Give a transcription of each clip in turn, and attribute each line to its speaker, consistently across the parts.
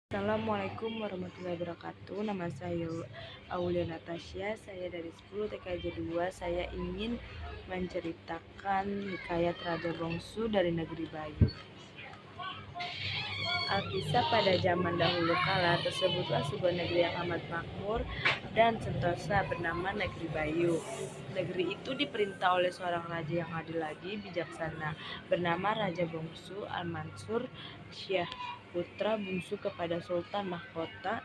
Speaker 1: Assalamualaikum warahmatullahi wabarakatuh. Nama saya Aulia Natasha. Saya dari 10 TKJ 2. Saya ingin menceritakan hikayat Raja Bongsu dari Negeri Bayu. Alkisah pada zaman dahulu kala tersebutlah sebuah negeri yang amat makmur dan sentosa bernama Negeri Bayu. Negeri itu diperintah oleh seorang raja yang adil lagi bijaksana bernama Raja Bongsu Al-Mansur Syah, putra bungsu kepada Sultan Mahkota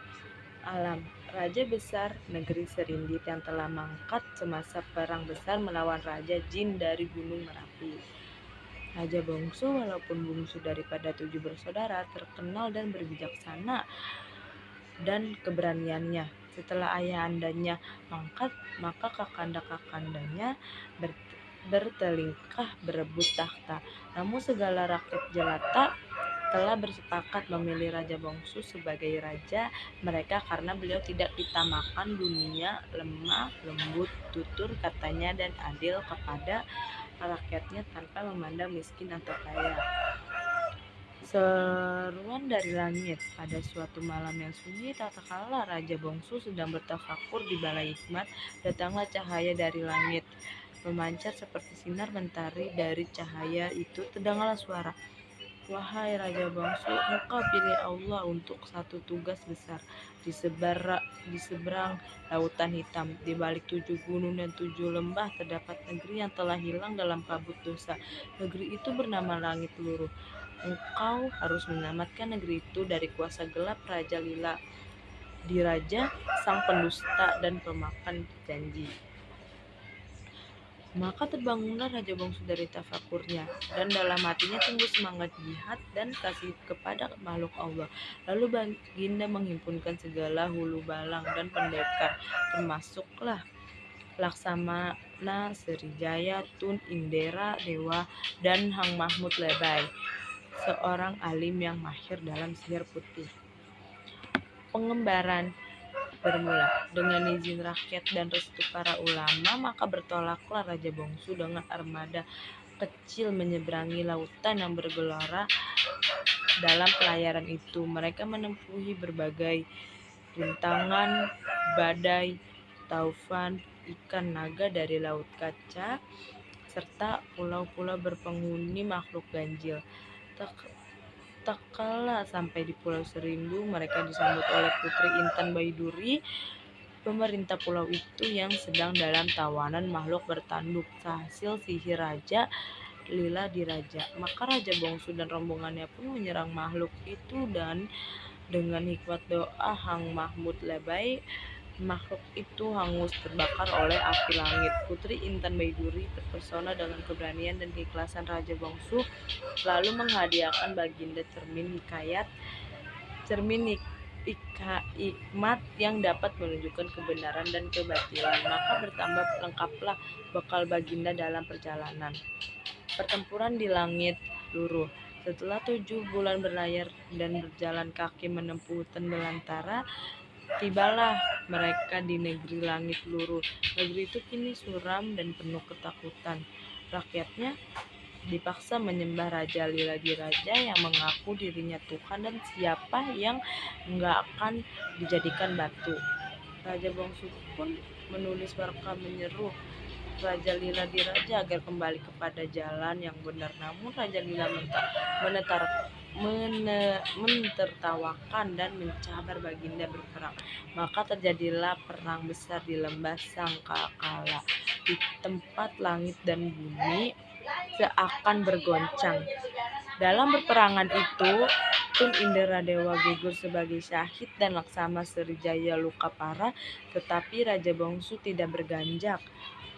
Speaker 1: Alam, Raja Besar Negeri Serindit yang telah mangkat semasa perang besar melawan Raja Jin dari Gunung Merapi. Raja Bongsu walaupun bungsu daripada 7 bersaudara terkenal dan berbijaksana dan keberaniannya. Setelah ayahandanya mangkat, maka kakanda-kakandanya bertelingkah berebut takhta. Namun segala rakyat jelata telah bersepakat memilih Raja Bongsu sebagai raja mereka karena beliau tidak ditamakan dunia, lemah, lembut, tutur katanya dan adil kepada rakyatnya tanpa memandang miskin atau kaya. Seruan dari langit. Pada suatu malam yang sunyi, tatkala Raja Bongsu sedang bertafakur di balai hikmat, datanglah cahaya dari langit, memancar seperti sinar mentari. Dari cahaya itu terdengarlah suara, "Wahai Raja Bongsu, engkau pilih Allah untuk satu tugas besar. Di seberang lautan hitam, di balik 7 gunung dan 7 lembah, terdapat negeri yang telah hilang dalam kabut dosa. Negeri itu bernama Langit Luruh. Engkau harus menyelamatkan negeri itu dari kuasa gelap Raja Lila, Diraja, sang pendusta dan pemakan janji." Maka terbangunlah Raja Bongsu dari tafakurnya, dan dalam hatinya tumbuh semangat jihad dan kasih kepada makhluk Allah. Lalu baginda menghimpunkan segala hulu balang dan pendekar, termasuklah Laksamana, Srijaya, Tun Indera Dewa, dan Hang Mahmud Lebai, seorang alim yang mahir dalam sihir putih. Pengembaraan bermula dengan izin rakyat dan restu para ulama, maka bertolaklah Raja Bongsu dengan armada kecil menyeberangi lautan yang bergelora. Dalam pelayaran itu mereka menempuhi berbagai rintangan, badai, taufan, ikan naga dari laut kaca, serta pulau-pulau berpenghuni makhluk ganjil. Tak kala sampai di Pulau Serindu, mereka disambut oleh Putri Intan Baiduri, pemerintah pulau itu yang sedang dalam tawanan makhluk bertanduk hasil sihir Raja Lila Diraja. Maka Raja Bongsu dan rombongannya pun menyerang makhluk itu, dan dengan hikmat doa Hang Mahmud Lebai, makhluk itu hangus terbakar oleh api langit. Putri Intan Baiduri terpesona dengan keberanian dan keikhlasan Raja Bongsu, lalu menghadiahkan baginda cermin hikmat yang dapat menunjukkan kebenaran dan kebatilan. Maka bertambah lengkaplah bekal baginda dalam perjalanan. Pertempuran di Langit Luruh. Setelah 7 bulan berlayar dan berjalan kaki menempuh hutan belantara, tibalah mereka di negeri Langit Luruh. Negeri itu kini suram dan penuh ketakutan. Rakyatnya dipaksa menyembah Raja Lila Diraja yang mengaku dirinya Tuhan dan siapa yang enggak akan dijadikan batu. Raja Bongsu pun menulis warqa menyeru Raja Lila Diraja agar kembali kepada jalan yang benar. Namun Raja Lila mentertawakan dan mencabar baginda berperang. Maka terjadilah perang besar di lembah Sangkakala, di tempat langit dan bumi seakan bergoncang. Dalam berperangan itu, Tun Indra Dewa gugur sebagai syahid dan Laksama Srijaya luka parah, tetapi Raja Bongsu tidak berganjak.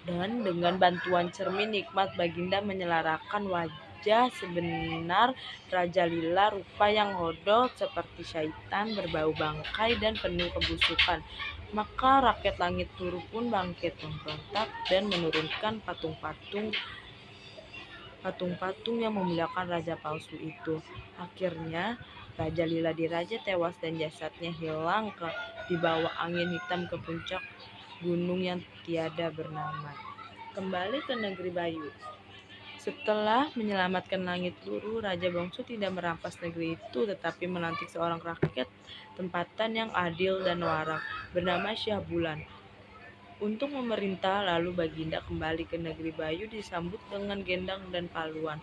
Speaker 1: Dan dengan bantuan cermin hikmat, baginda menyelarakan wajah sebenar Raja Lila, rupa yang hodol seperti syaitan, berbau bangkai dan penuh kebusukan. Maka rakyat Langit Luruh pun bangkit memberontak dan menurunkan patung yang memuliakan raja palsu itu. Akhirnya Raja Lila Diraja tewas dan jasadnya hilang di bawah angin hitam ke puncak gunung yang tiada bernama. Kembali ke negeri Bayu. Setelah menyelamatkan langit luruh, Raja Bongsu tidak merampas negeri itu, tetapi melantik seorang rakyat tempatan yang adil dan warak, bernama Syah Bulan, untuk memerintah. Lalu Baginda kembali ke negeri Bayu disambut dengan gendang dan paluan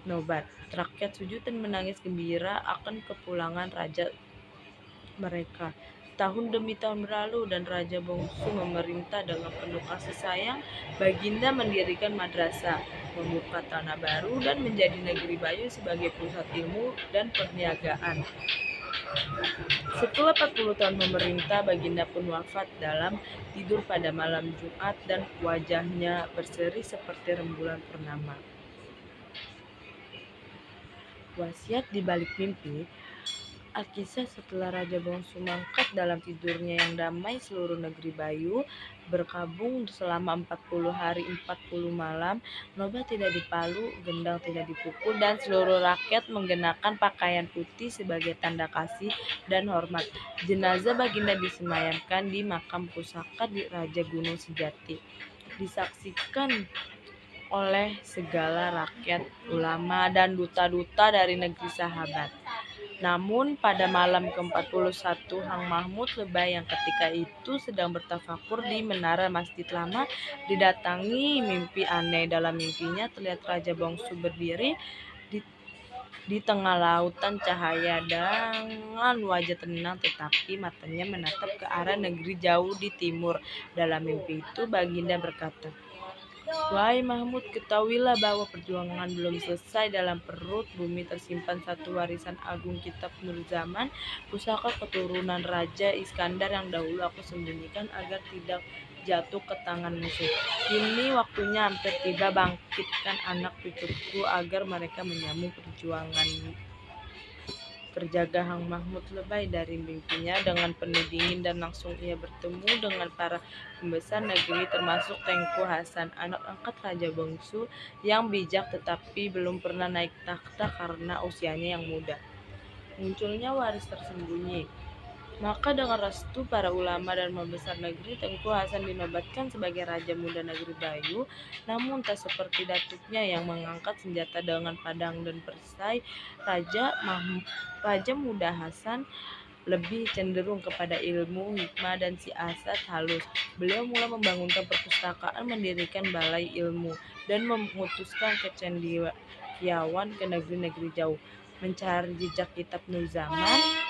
Speaker 1: nobat. Rakyat sujud dan menangis gembira akan kepulangan raja mereka. Tahun demi tahun berlalu dan Raja Bongsu memerintah dengan penuh kasih sayang. Baginda mendirikan madrasah, membuka tanah baru, dan menjadi negeri Bayu sebagai pusat ilmu dan perniagaan. Setelah 40 tahun memerintah, Baginda pun wafat dalam tidur pada malam Jumat dan wajahnya berseri seperti rembulan purnama. Wasiat di balik mimpi. Alkisah setelah Raja Bongsu mangkat dalam tidurnya yang damai, seluruh negeri Bayu berkabung selama 40 hari 40 malam. Nobat tidak dipalu, gendang tidak dipukul, dan seluruh rakyat mengenakan pakaian putih sebagai tanda kasih dan hormat. Jenazah Baginda disemayamkan di makam pusaka di Raja Gunung Sejati, disaksikan oleh segala rakyat, ulama, dan duta-duta dari negeri sahabat. Namun pada malam ke-41 Hang Mahmud Lebay yang ketika itu sedang bertafakur di menara Masjid Lama didatangi mimpi aneh. Dalam mimpinya terlihat Raja Bongsu berdiri di tengah lautan cahaya dengan wajah tenang, tetapi matanya menatap ke arah negeri jauh di timur. Dalam mimpi itu Baginda berkata, "Wahai Mahmud, ketahuilah bahwa perjuangan belum selesai. Dalam perut bumi tersimpan satu warisan agung, kitab Nurzaman, pusaka keturunan Raja Iskandar yang dahulu aku sembunyikan agar tidak jatuh ke tangan musuh. Kini waktunya hampir tiba, bangkitkan anak cucuku agar mereka menyambung perjuangan." Terjaga Hang Mahmud Lebay dari mimpinya dengan penuh dingin, dan langsung ia bertemu dengan para pembesar negeri termasuk Tengku Hasan, anak angkat Raja Bongsu yang bijak tetapi belum pernah naik takhta karena usianya yang muda. Munculnya waris tersembunyi. Maka dengan restu para ulama dan pembesar negeri, Tengku Hasan dinobatkan sebagai Raja Muda Negeri Bayu. Namun tak seperti datuknya yang mengangkat senjata dengan pedang dan perisai, Raja Muda Hasan lebih cenderung kepada ilmu, hikmah, dan siasat halus. Beliau mulai membangunkan perpustakaan, mendirikan balai ilmu, dan memutuskan kecendekiawan ke negeri-negeri jauh, mencari jejak kitab Nurzaman.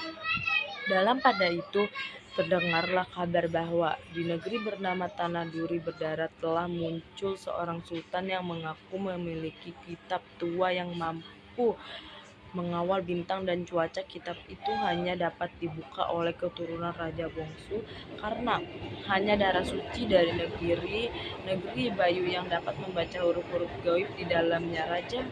Speaker 1: Dalam pada itu terdengarlah kabar bahwa di negeri bernama Tanah Duri Berdarah telah muncul seorang sultan yang mengaku memiliki kitab tua yang mampu mengawal bintang dan cuaca. Kitab itu hanya dapat dibuka oleh keturunan Raja Bongsu karena hanya darah suci dari negeri Bayu yang dapat membaca huruf-huruf gaib di dalamnya. Raja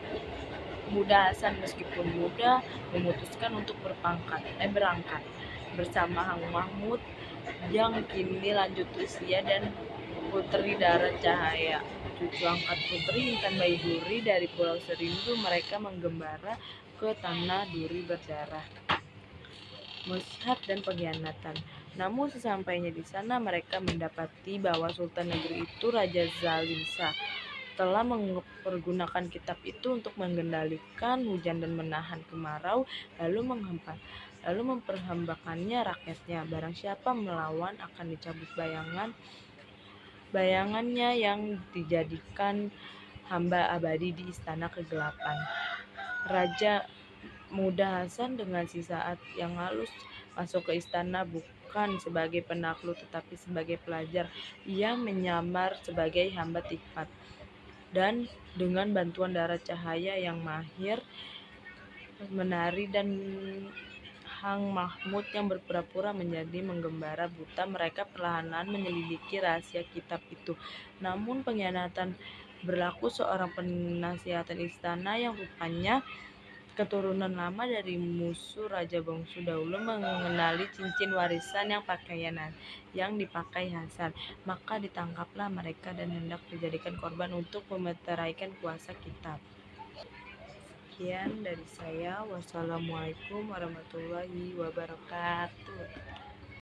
Speaker 1: Muda Hasan meskipun muda memutuskan untuk berangkat bersama Hang Mahmud yang kini lanjut usia dan Putri Dara Cahaya, cucu angkat Putri Intan Baiduri dari Pulau Serindu. Mereka menggembara ke Tanah Duri Berdarah. Musyihat dan pengkhianatan. Namun sesampainya di sana mereka mendapati bahwa Sultan negeri itu, Raja Zalim Shah, telah mempergunakan kitab itu untuk mengendalikan hujan dan menahan kemarau, lalu memperhambakannya rakyatnya. Barang siapa melawan akan dicabut bayangannya yang dijadikan hamba abadi di istana kegelapan. Raja Muda Hasan dengan saat yang halus masuk ke istana, bukan sebagai penakluk tetapi sebagai pelajar. Ia menyamar sebagai hamba Tikmat, dan dengan bantuan Dara Cahaya yang mahir menari dan Hang Mahmud yang berpura-pura menjadi menggembara buta, mereka perlahan-lahan menyelidiki rahasia kitab itu. Namun pengkhianatan berlaku. Seorang penasihat istana yang rupanya keturunan lama dari musuh Raja Bongsu dahulu mengenali cincin warisan yang dipakai Hasan. Maka ditangkaplah mereka dan hendak dijadikan korban untuk memeteraikan kuasa kitab. Sekian dari saya. Wassalamualaikum warahmatullahi wabarakatuh.